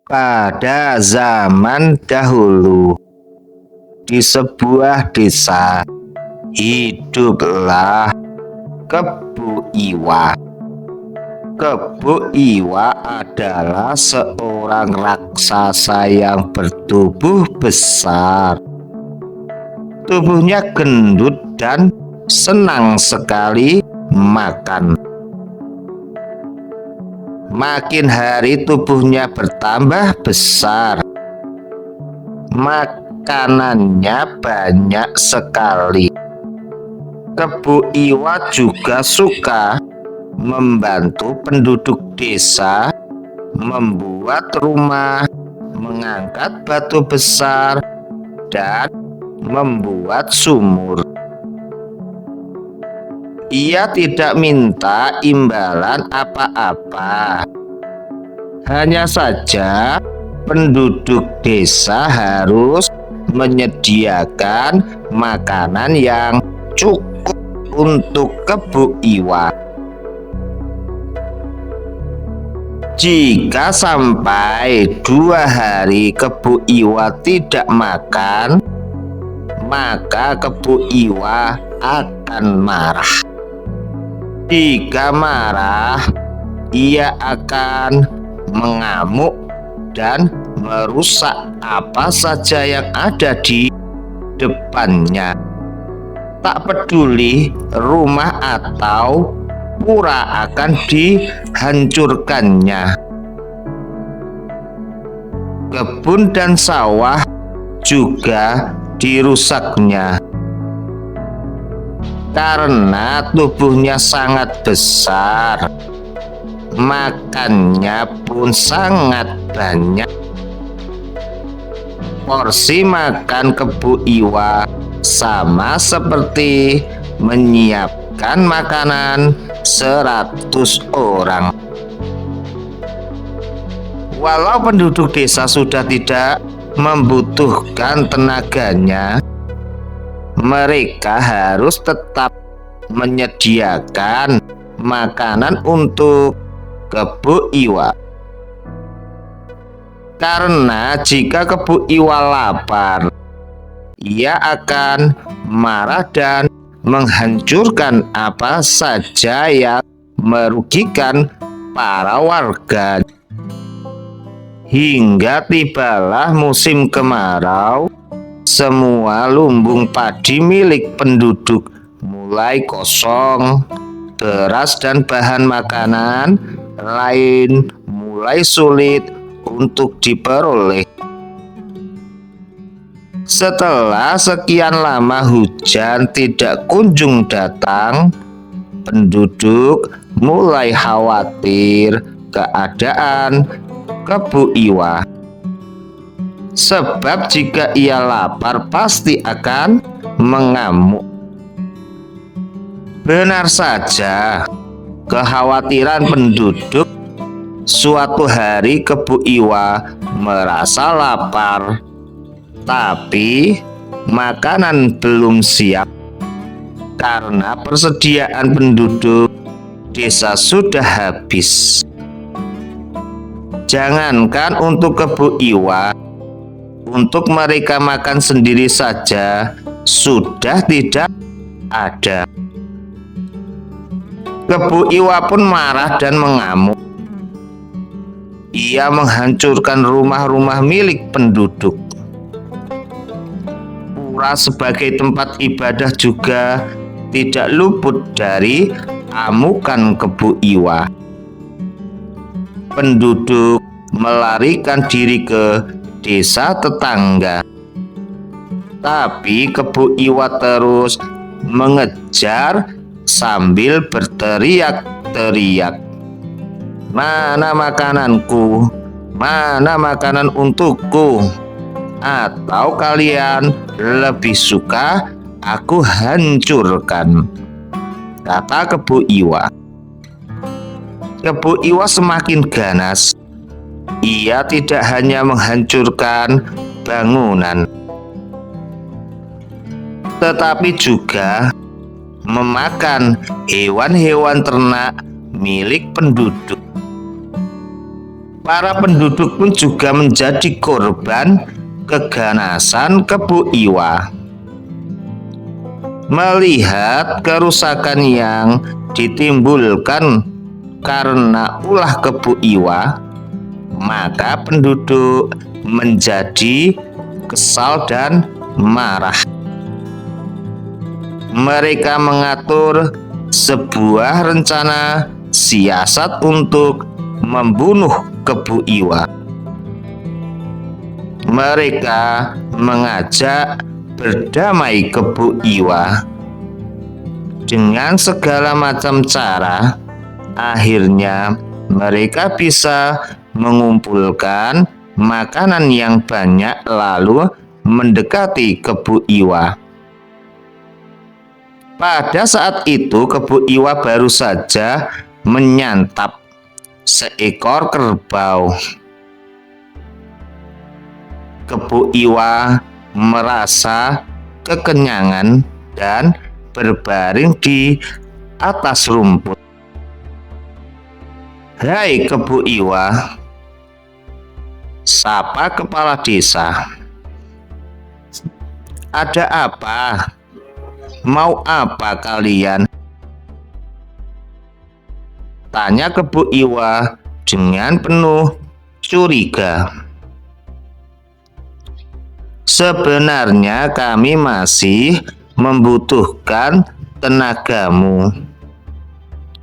Pada zaman dahulu, di sebuah desa, hiduplah Kebu Iwa. Kebu Iwa adalah seorang raksasa yang bertubuh besar. Tubuhnya gendut dan senang sekali makan. Makin hari tubuhnya bertambah besar. Makanannya banyak sekali. Kebu Iwa juga suka membantu penduduk desa membuat rumah, mengangkat batu besar, dan membuat sumur. Ia tidak minta imbalan apa-apa. Hanya saja penduduk desa harus menyediakan makanan yang cukup untuk Kebu Iwa. Jika sampai 2 hari Kebu Iwa tidak makan, maka Kebu Iwa akan marah. Jika marah, ia akan mengamuk dan merusak apa saja yang ada di depannya. Tak peduli rumah atau pura akan dihancurkannya. Kebun dan sawah juga dirusaknya. Karena tubuhnya sangat besar, makannya pun sangat banyak. Porsi makan Kebu Iwa sama seperti menyiapkan makanan 100 orang. Walau penduduk desa sudah tidak membutuhkan tenaganya, mereka harus tetap menyediakan makanan untuk Kebu Iwa. Karena jika Kebu Iwa lapar, ia akan marah dan menghancurkan apa saja yang merugikan para warga. Hingga tibalah musim kemarau, semua lumbung padi milik penduduk mulai kosong. Beras dan bahan makanan lain mulai sulit untuk diperoleh. Setelah sekian lama hujan tidak kunjung datang, penduduk mulai khawatir keadaan Kebu Iwa. Sebab jika ia lapar pasti akan mengamuk. Benar saja, kekhawatiran penduduk. Suatu hari Kebu Iwa merasa lapar, tapi makanan belum siap karena persediaan penduduk desa sudah habis. Jangankan untuk Kebu Iwa, untuk mereka makan sendiri saja sudah tidak ada. Kebu Iwa pun marah dan mengamuk. Ia menghancurkan rumah-rumah milik penduduk. Pura sebagai tempat ibadah juga tidak luput dari amukan Kebu Iwa. Penduduk melarikan diri ke desa tetangga. Tapi Kebu Iwa terus mengejar sambil berteriak-teriak, "Mana makananku? Mana makanan untukku? Atau kalian lebih suka aku hancurkan?" kata Kebu Iwa. Kebu Iwa semakin ganas. Ia tidak hanya menghancurkan bangunan, tetapi juga memakan hewan-hewan ternak milik penduduk. Para penduduk pun juga menjadi korban keganasan Kebu Iwa. Melihat kerusakan yang ditimbulkan karena ulah Kebu Iwa, maka penduduk menjadi kesal dan marah. Mereka mengatur sebuah rencana siasat untuk membunuh Kebu Iwa. Mereka mengajak berdamai Kebu Iwa dengan segala macam cara. Akhirnya mereka bisa mengumpulkan makanan yang banyak lalu mendekati Kebu Iwa. Pada saat itu Kebu Iwa baru saja menyantap seekor kerbau. Kebu Iwa merasa kekenyangan dan berbaring di atas rumput. "Hai Kebu Iwa," sapa kepala desa. "Ada apa? Mau apa kalian?" tanya Kebu Iwa dengan penuh curiga. "Sebenarnya kami masih membutuhkan tenagamu.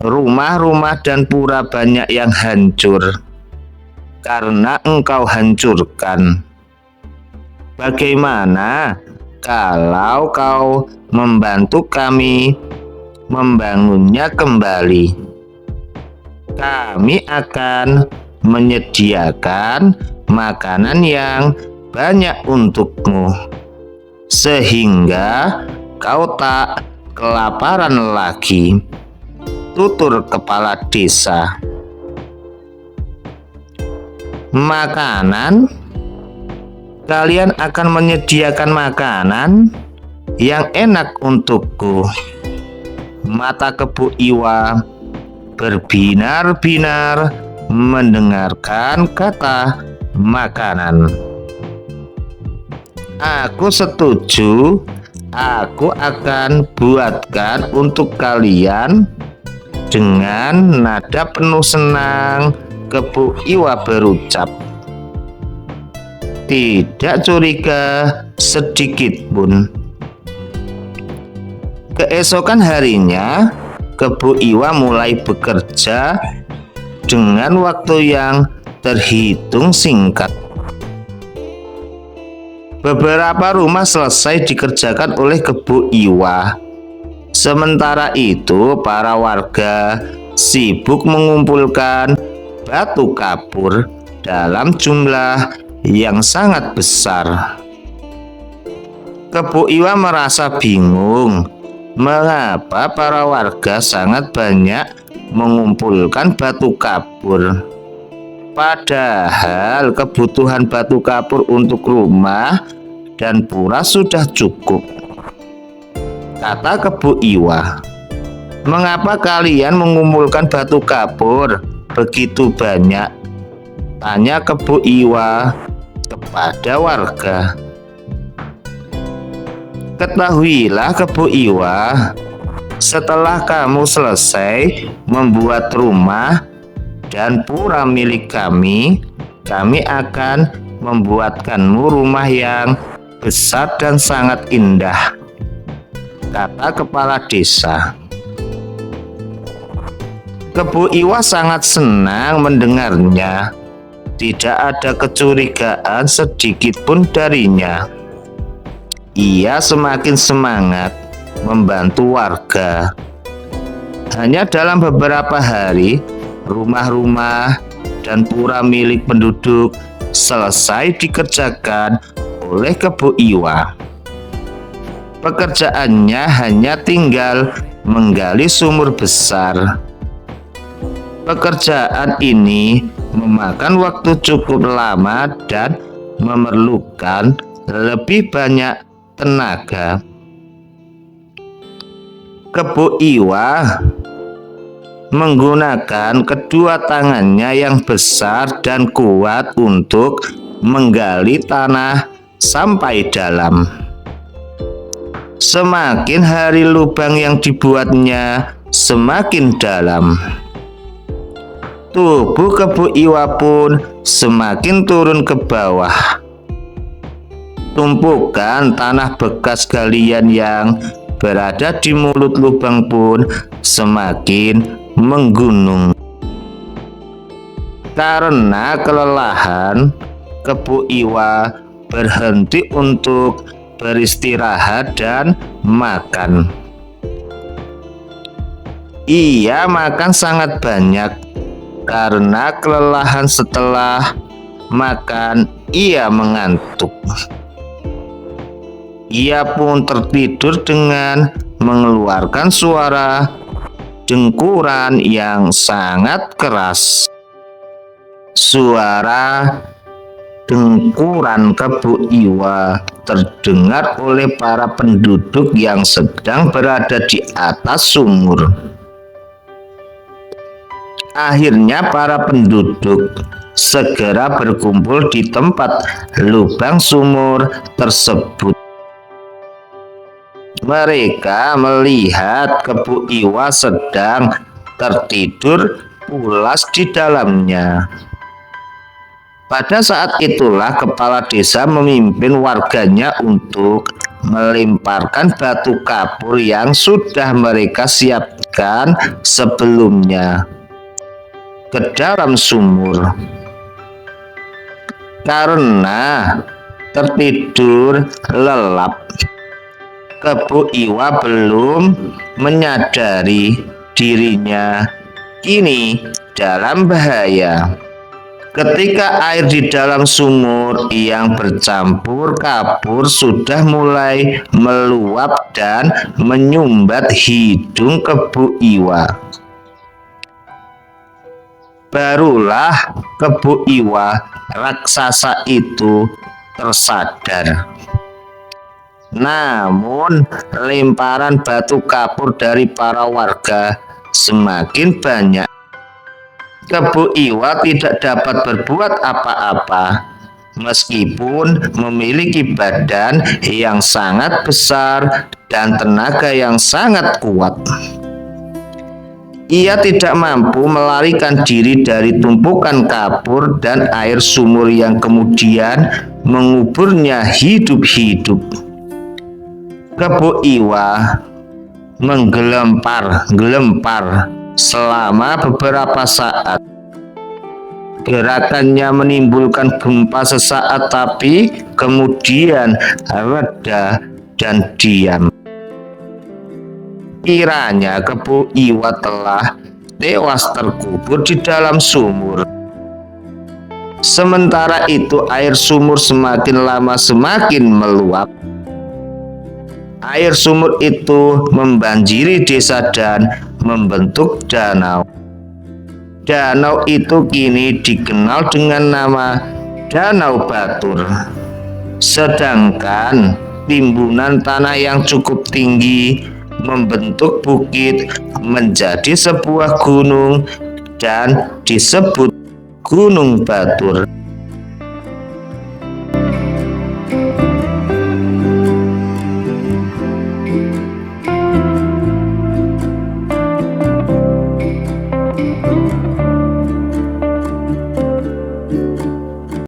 Rumah-rumah dan pura banyak yang hancur karena engkau hancurkan. Bagaimana kalau kau membantu kami membangunnya kembali? Kami akan menyediakan makanan yang banyak untukmu, sehingga kau tak kelaparan lagi," tutur kepala desa. "Makanan? Kalian akan menyediakan makanan yang enak untukku?" Mata Kebu Iwa berbinar-binar mendengarkan kata makanan. "Aku setuju. Aku akan buatkan untuk kalian." Dengan nada penuh senang, Kebu Iwa berucap. Tidak curiga sedikit pun. Keesokan harinya, Kebu Iwa mulai bekerja dengan waktu yang terhitung singkat. Beberapa rumah selesai dikerjakan oleh Kebu Iwa. Sementara itu, para warga sibuk mengumpulkan batu kapur dalam jumlah yang sangat besar. Kebu Iwa merasa bingung mengapa para warga sangat banyak mengumpulkan batu kapur. Padahal kebutuhan batu kapur untuk rumah dan pura sudah cukup. Kata Kebu Iwa, "Mengapa kalian mengumpulkan batu kapur begitu banyak?" tanya Kebu Iwa kepada warga. "Ketahuilah Kebu Iwa, setelah kamu selesai membuat rumah dan pura milik kami akan membuatkanmu rumah yang besar dan sangat indah," kata kepala desa. Kebu Iwa sangat senang mendengarnya. Tidak ada kecurigaan sedikit pun darinya. Ia semakin semangat membantu warga. Hanya dalam beberapa hari, rumah-rumah dan pura milik penduduk selesai dikerjakan oleh Kebu Iwa. Pekerjaannya hanya tinggal menggali sumur besar. Pekerjaan ini memakan waktu cukup lama dan memerlukan lebih banyak tenaga. Kebu Iwa menggunakan kedua tangannya yang besar dan kuat untuk menggali tanah sampai dalam. Semakin hari lubang yang dibuatnya semakin dalam. Tubuh Kebo Iwa pun semakin turun ke bawah. Tumpukan tanah bekas galian yang berada di mulut lubang pun semakin menggunung. Karena kelelahan, Kebo Iwa berhenti untuk beristirahat dan makan. Ia makan sangat banyak. Karena kelelahan setelah makan, ia mengantuk. Ia pun tertidur dengan mengeluarkan suara dengkuran yang sangat keras. Suara dengkuran Kebo Iwa terdengar oleh para penduduk yang sedang berada di atas sumur. Akhirnya para penduduk segera berkumpul di tempat lubang sumur tersebut. Mereka melihat Kebo Iwa sedang tertidur pulas di dalamnya. Pada saat itulah kepala desa memimpin warganya untuk melemparkan batu kapur yang sudah mereka siapkan sebelumnya ke dalam sumur. Karena tertidur lelap, Kebo Iwa belum menyadari dirinya kini dalam bahaya. Ketika air di dalam sumur yang bercampur kapur sudah mulai meluap dan menyumbat hidung Kebo Iwa, barulah Kebo Iwa raksasa itu tersadar. Namun lemparan batu kapur dari para warga semakin banyak. Kebo Iwa tidak dapat berbuat apa-apa meskipun memiliki badan yang sangat besar dan tenaga yang sangat kuat. Ia tidak mampu melarikan diri dari tumpukan kapur dan air sumur yang kemudian menguburnya hidup-hidup. Kebo Iwa menggelempar-gelempar selama beberapa saat. Gerakannya menimbulkan gempa sesaat, tapi kemudian reda dan diam. Kiranya Kebo Iwa telah tewas terkubur di dalam sumur. Sementara itu air sumur semakin lama semakin meluap. Air sumur itu membanjiri desa dan membentuk danau. Danau itu kini dikenal dengan nama Danau Batur. Sedangkan timbunan tanah yang cukup tinggi membentuk bukit menjadi sebuah gunung dan disebut Gunung Batur.